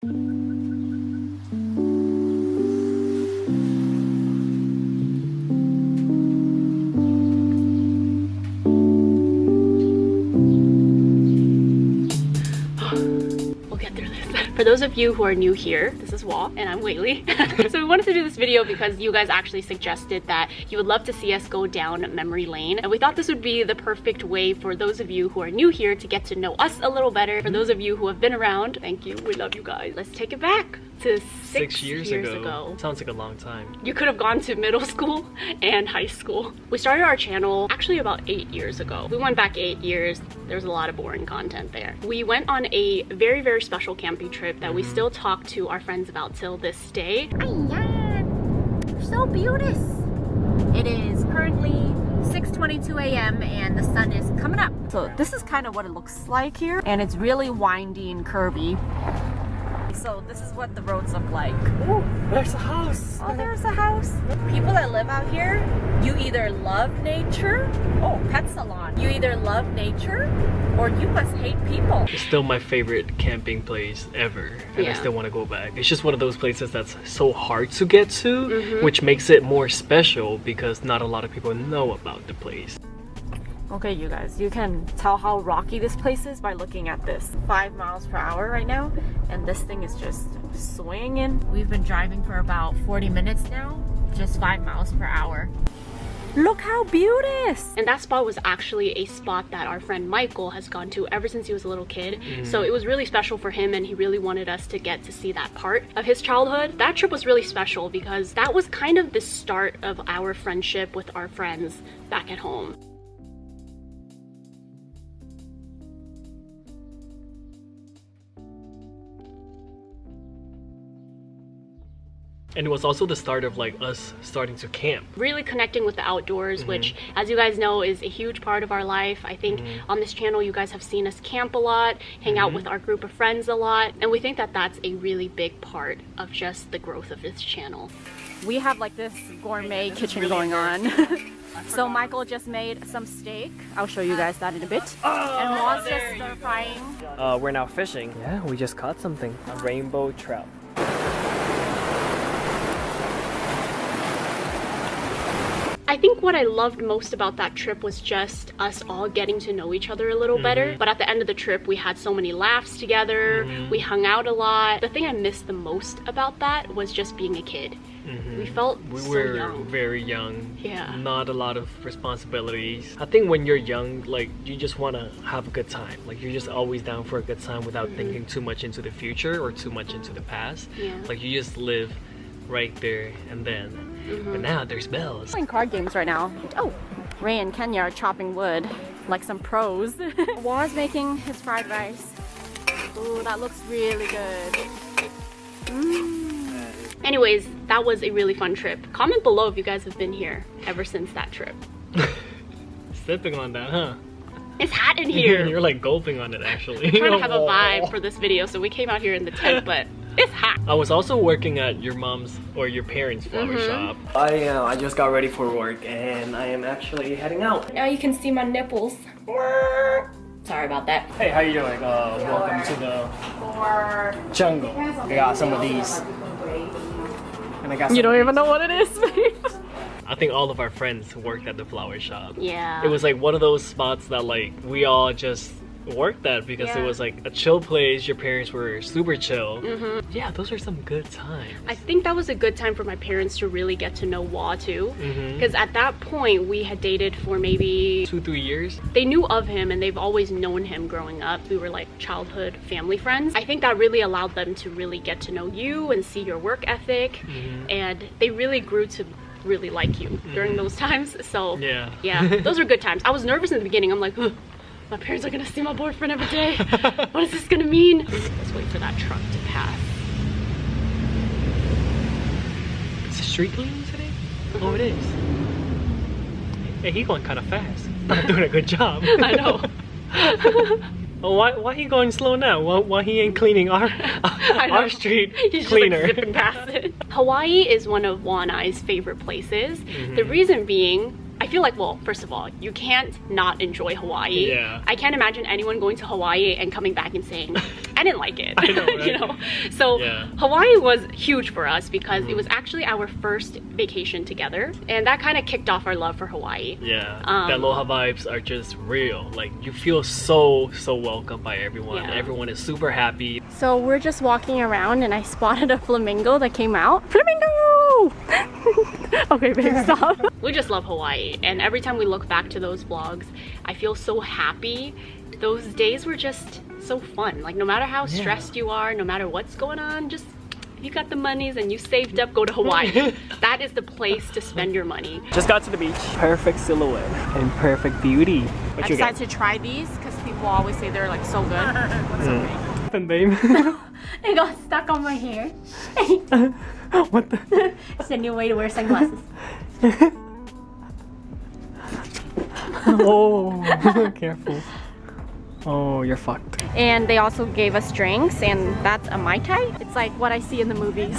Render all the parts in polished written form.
For those of you who are new here, this is Wall and I'm Weylie. So we wanted to do this video because you guys actually suggested that you would love to see us go down memory lane. And we thought this would be the perfect way for those of you who are new here to get to know us a little better. For those of you who have been around, thank you, we love you guys. Let's take it back to six years ago. Sounds like a long time. You could have gone to middle school and high school. We started our channel actually about 8 years ago. We went back 8 years. There's a lot of boring content there. We went on a very, very special camping trip that we still talk to our friends about till this day. Ayan, so beautiful. It is currently 6:22 a.m. and the sun is coming up. So this is kind of what it looks like here, and it's really windy and curvy. So this is what the roads look like. Oh, there's a house. Oh, there's a house. People that live out here, you either love nature, oh, pet salon. You either love nature or you must hate people. It's still my favorite camping place ever, and I still want to go back. It's just one of those places that's so hard to get to, which makes it more special because not a lot of people know about the place. Okay, you guys, you can tell how rocky this place is by looking at this. 5 miles per hour right now, and this thing is just swinging. We've been driving for about 40 minutes now, just 5 miles per hour. Look how beautiful! And that spot was actually a spot that our friend Michael has gone to ever since he was a little kid. So it was really special for him, and he really wanted us to get to see that part of his childhood. That trip was really special because that was kind of the start of our friendship with our friends back at home. And it was also the start of like us starting to camp. Really connecting with the outdoors, which, as you guys know, is a huge part of our life. I think on this channel you guys have seen us camp a lot, hang out with our group of friends a lot, and we think that that's a really big part of just the growth of this channel. We have like this gourmet kitchen going on. So Michael just made some steak. I'll show you guys that in a bit. And Juan's just stir frying. We're now fishing. Yeah, we just caught something. A rainbow trout. I think what I loved most about that trip was just us all getting to know each other a little better. But at the end of the trip, we had so many laughs together. We hung out a lot. The thing I missed the most about that was just being a kid. We felt so young. Very young. Yeah. Not a lot of responsibilities. I think when you're young, like, you just want to have a good time. Like, you're just always down for a good time without thinking too much into the future or too much into the past. Yeah. Like, you just live right there and then. But now there's bells. Playing card games right now. Oh, Ray and Kenya are chopping wood like some pros. Juan's making his fried rice. Ooh, that looks really good. Anyways, that was a really fun trip. Comment below if you guys have been here ever since that trip. Sipping on that, huh? It's hot in here. You're like gulping on it, actually. I'm trying to have a vibe for this video, so we came out here in the tent, but it's hot. I was also working at your mom's or your parents' flower shop. I just got ready for work and I am actually heading out. Now you can see my nipples. Sorry about that. Hey, how you doing? Welcome to the jungle. I got some of these. And I got some. You don't even know what it is, babe. I think all of our friends worked at the flower shop. Yeah. It was like one of those spots that like we all just worked at because it was like a chill place. Your parents were super chill. Yeah, those are some good times. I think that was a good time for my parents to really get to know Wah too. Because at that point we had dated for maybe 2-3 years. They knew of him and they've always known him growing up. We were like childhood family friends. I think that really allowed them to really get to know you and see your work ethic. And they really grew to really like you during those times. So yeah, those are good times. I was nervous in the beginning. I'm like, my parents are gonna see my boyfriend every day. What is this gonna mean? Let's wait for that truck to pass. Is the street clean today? Oh, it is. Hey, he going kind of fast. Not doing a good job. I know. Oh, why he going slow now? Why he ain't cleaning our street He's cleaner? Just like zipping past it. Hawaii is one of Juan and I's favorite places. The reason being, I feel like, well, first of all, you can't not enjoy Hawaii. Yeah. I can't imagine anyone going to Hawaii and coming back and saying, I didn't like it. I know, right? You know? So Hawaii was huge for us because it was actually our first vacation together, and that kind of kicked off our love for Hawaii. Yeah, the aloha vibes are just real. Like, you feel so welcome by everyone. Everyone is super happy. So we're just walking around and I spotted a flamingo that came out. Flamingo! Okay, babe, stop. We just love Hawaii, and every time we look back to those vlogs, I feel so happy. Those days were just so fun. Like, no matter how stressed you are, no matter what's going on, just if you got the monies and you saved up, go to Hawaii. That is the place to spend your money. Just got to the beach. Perfect silhouette and perfect beauty. I decided to try these because people always say they're like so good. What's up, And babe. It got stuck on my hair. What the? It's a new way to wear sunglasses. Oh, careful. Oh, you're fucked. And they also gave us drinks, and that's a Mai Tai. It's like what I see in the movies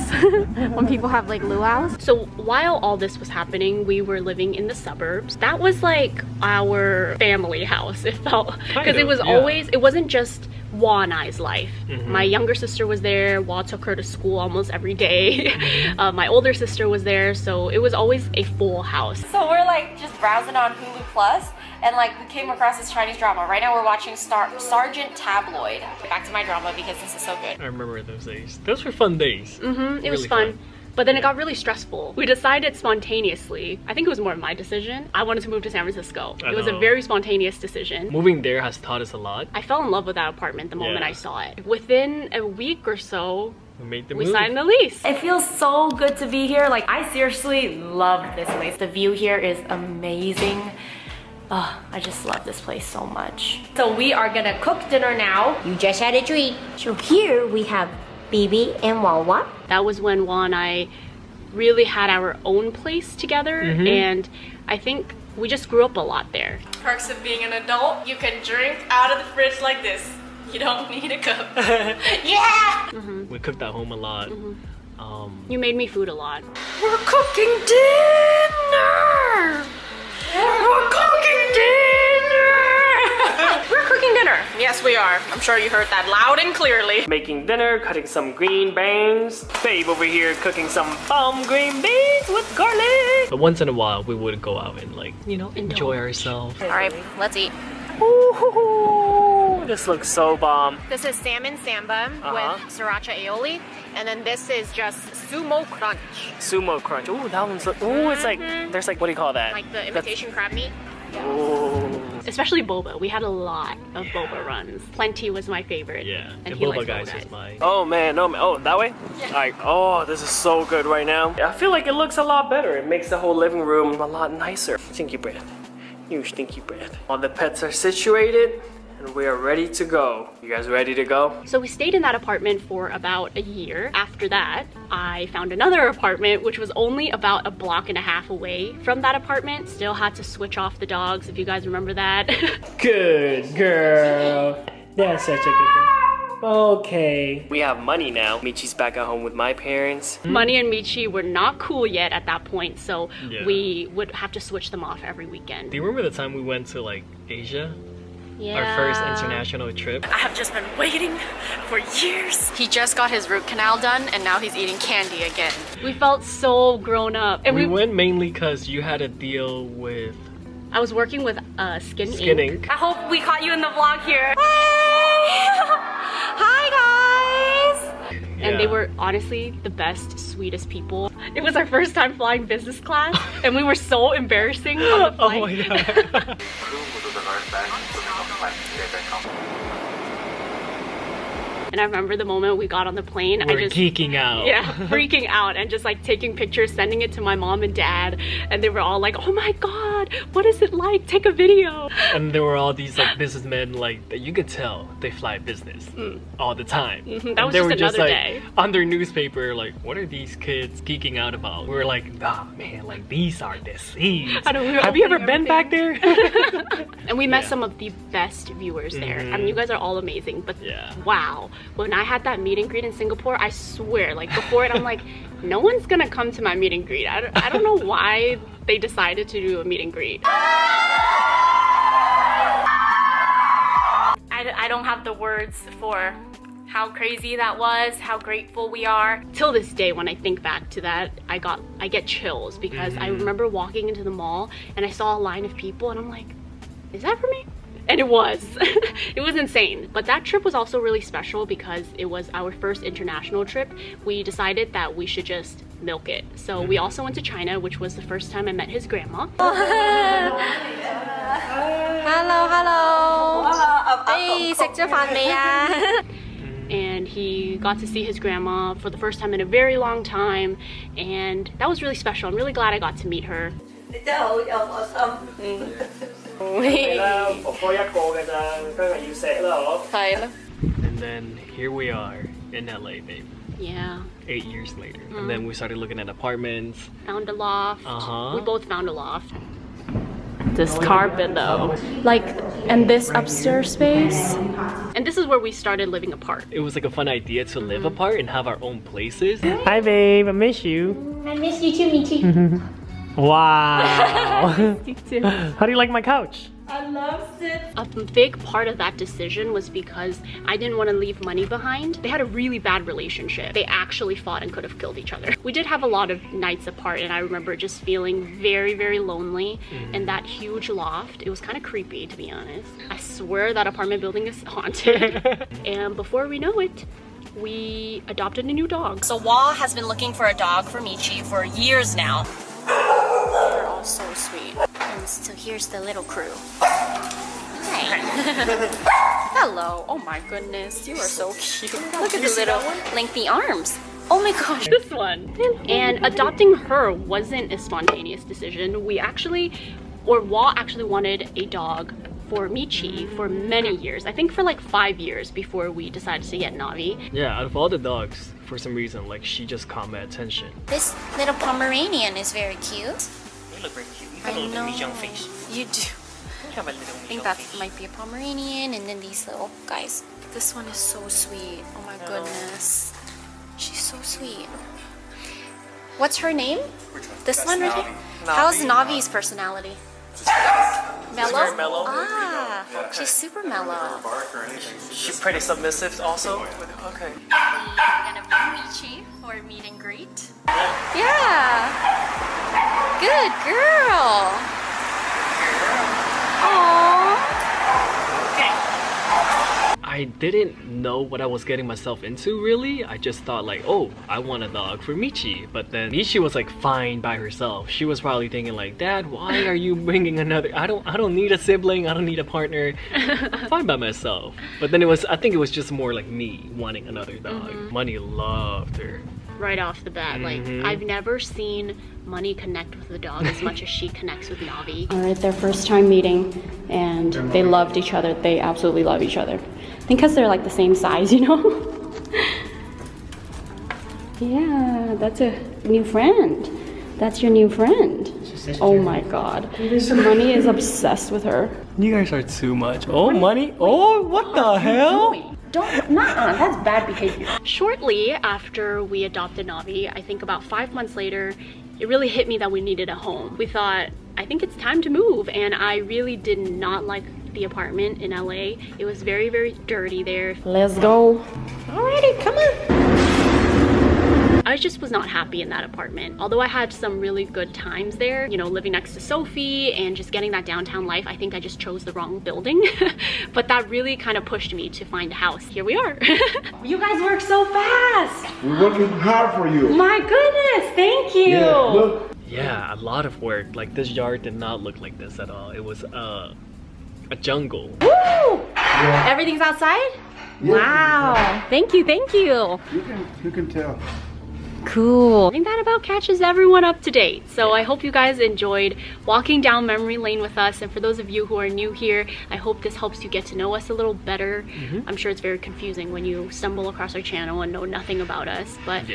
when people have like luau's. So while all this was happening, we were living in the suburbs. That was like our family house, it felt. Because it was always, it wasn't just Wah and I's life. My younger sister was there. Wah took her to school almost every day. My older sister was there, so it was always a full house. So we're like just browsing on Hulu Plus, and like we came across this Chinese drama. Right now we're watching Sergeant Tabloid. Back to my drama because this is so good. I remember those days. Those were fun days. It was fun. But then it got really stressful. We decided spontaneously, I think it was more of my decision, I wanted to move to San Francisco. It was a very spontaneous decision. Moving there has taught us a lot. I fell in love with that apartment the moment I saw it. Within a week or so, we signed the lease. It feels so good to be here. Like, I seriously love this place. The view here is amazing. Oh, I just love this place so much. So we are gonna cook dinner now. You just had a treat. So here we have Bibi and Wawa. That was when Wah and I really had our own place together, and I think we just grew up a lot there. Perks of being an adult, you can drink out of the fridge like this. You don't need a cup. Yeah! We cooked at home a lot. You made me food a lot. We're cooking dinner! We're cooking dinner! We're cooking dinner. Yes, we are. I'm sure you heard that loud and clearly. Making dinner, cutting some green beans. Babe over here cooking some green beans with garlic. But once in a while, we would go out and, like, you know, enjoy ourselves. All right, let's eat. Ooh, this looks so bomb. This is salmon samba with sriracha aioli, and then this is just sumo crunch. Sumo crunch. Ooh, that one's ooh, it's like there's like, what do you call that? Like the imitation crab meat. Ooh. Especially boba. We had a lot of boba runs. Plenty was my favorite. Yeah, and the he likes boba guys is mine. Oh man, no man. Oh, that way? Yeah. Alright, oh, this is so good right now. I feel like it looks a lot better. It makes the whole living room a lot nicer. Stinky breath. You stinky breath. All the pets are situated and we are ready to go. You guys ready to go? So we stayed in that apartment for about a year. After that, I found another apartment, which was only about a block and a half away from that apartment. Still had to switch off the dogs, if you guys remember that. Good girl. That's such a good girl. Okay. We have money now. Michi's back at home with my parents. Money and Michi were not cool yet at that point, so we would have to switch them off every weekend. Do you remember the time we went to, like, Asia? Yeah. Our first international trip. I have just been waiting for years. He just got his root canal done and now he's eating candy again. We felt so grown up. And we went mainly because you had a deal with... I was working with Skin Inc. I hope we caught you in the vlog here. Hi guys! And they were honestly the best, sweetest people. It was our first time flying business class, and we were so embarrassing on the flight. Oh my god. And I remember the moment we got on the plane, I just geeking out. Yeah, freaking out and just like taking pictures, sending it to my mom and dad, and they were all like, "Oh my god, what is it like? Take a video." And there were all these like businessmen, like that you could tell they fly business all the time. That was just another day. On their newspaper, like, what are these kids geeking out about? We were like, ah man, like these are the scenes. Have you ever been back there? And we met some of the best viewers there. I mean, you guys are all amazing, but wow. When I had that meet and greet in Singapore, I swear, like before it, I'm like, no one's gonna come to my meet and greet. I don't know why they decided to do a meet and greet. I don't have the words for how crazy that was, how grateful we are. Till this day, when I think back to that, I get chills because I remember walking into the mall and I saw a line of people and I'm like, is that for me? And it was. It was insane. But that trip was also really special because it was our first international trip. We decided that we should just milk it. So we also went to China, which was the first time I met his grandma. Hello, hello. And he got to see his grandma for the first time in a very long time, and that was really special. I'm really glad I got to meet her. And then here we are in LA, babe. Yeah. 8 years later. And then we started looking at apartments. Found a loft. We both found a loft. This carpet though. Like, and this upstairs space. And this is where we started living apart. It was like a fun idea to live apart and have our own places. Hi babe, I miss you. I miss you too, me too. Wow. How do you like my couch? I love it. A big part of that decision was because I didn't want to leave money behind. They had a really bad relationship. They actually fought and could have killed each other. We did have a lot of nights apart, and I remember just feeling very, very lonely in that huge loft. It was kind of creepy, to be honest. I swear that apartment building is haunted. And before we know it, we adopted a new dog. So Wah has been looking for a dog for Michi for years now. They're all so sweet. And so here's the little crew. Hi. Hello. Oh my goodness, you are so cute. Look at the little lengthy arms. Oh my gosh. This one. And adopting her wasn't a spontaneous decision. Wah actually wanted a dog for Michi for many years. I think for like 5 years before we decided to get Navi. Yeah, out of all the dogs, for some reason, like, she just caught my attention. This little Pomeranian is very cute. You look very cute. You have a little Mijang face. You do. You have a little I think that might be a Pomeranian, and then these little guys. This one is so sweet. Oh my goodness. She's so sweet. What's her name? This one right here? How's Navi's personality? Mellow? Very mellow. Ah, she's super mellow. She's pretty submissive also. Okay. We're gonna bring Michi for meet and greet. Yeah. Good girl. Aww. I didn't know what I was getting myself into, really. I just thought like, oh, I want a dog for Michi. But then Michi was like fine by herself. She was probably thinking like, Dad, why are you bringing another? I don't need a sibling. I don't need a partner. I'm fine by myself. But then I think it was just more like me wanting another dog. Money loved her. Right off the bat, like, I've never seen Money connect with the dog as much as she connects with Navi. All right, their first time meeting, and they loved each other. They absolutely love each other. I think because they're like the same size, you know? Yeah, that's a new friend. That's your new friend. Oh my God. Money is obsessed with her. You guys are too much. Oh, Money. Oh, what the hell? That's bad behavior. Shortly after we adopted Navi, I think about 5 months later, it really hit me that we needed a home. We thought, I think it's time to move, and I really did not like the apartment in LA. It was very, very dirty there. Let's go. Alrighty, come on. I just was not happy in that apartment. Although I had some really good times there, you know, living next to Sophie and just getting that downtown life, I think I just chose the wrong building. But that really kind of pushed me to find a house. Here we are. You guys work so fast. We're working hard for you. My goodness, thank you. Yeah, look. Yeah, a lot of work. Like, this yard did not look like this at all. It was a jungle. Woo! Yeah. Everything's outside? Yeah. Wow. Thank you, thank you. You can tell. Cool. I think that about catches everyone up to date. So I hope you guys enjoyed walking down memory lane with us. And for those of you who are new here, I hope this helps you get to know us a little better. I'm sure it's very confusing when you stumble across our channel and know nothing about us, but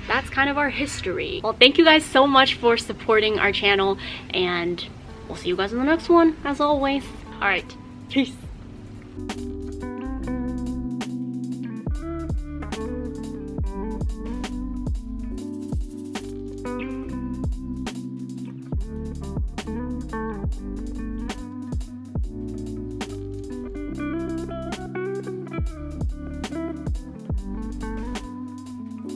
that's kind of our history. Well, thank you guys so much for supporting our channel, and we'll see you guys in the next one, as always. All right, peace.